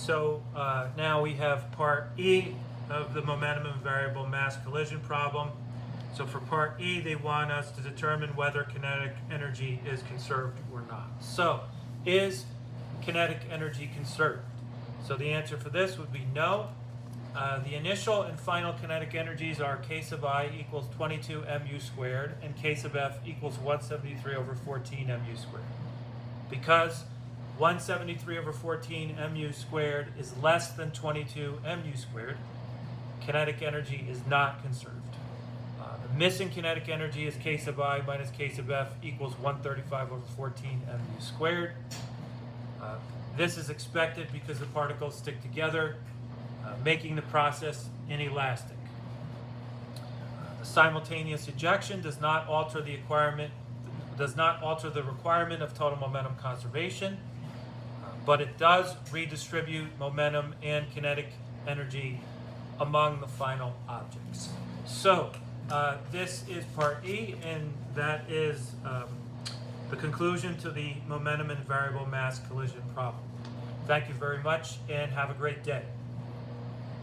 So now we have part E of the momentum and variable mass collision problem. So for part E, they want us to determine whether kinetic energy is conserved or not. So is kinetic energy conserved? So the answer for this would be no. The initial and final kinetic energies are k sub I equals 22 mu squared and k sub f equals 173 over 14 mu squared. Because 173 over 14 mu squared is less than 22 mu squared, kinetic energy is not conserved. The missing kinetic energy is k sub I minus k sub f equals 135 over 14 mu squared. This is expected because the particles stick together, making the process inelastic. The simultaneous ejection does not alter the requirement of total momentum conservation, but it does redistribute momentum and kinetic energy among the final objects. So this is part E, and that is the conclusion to the momentum and variable mass collision problem. Thank you very much, and have a great day.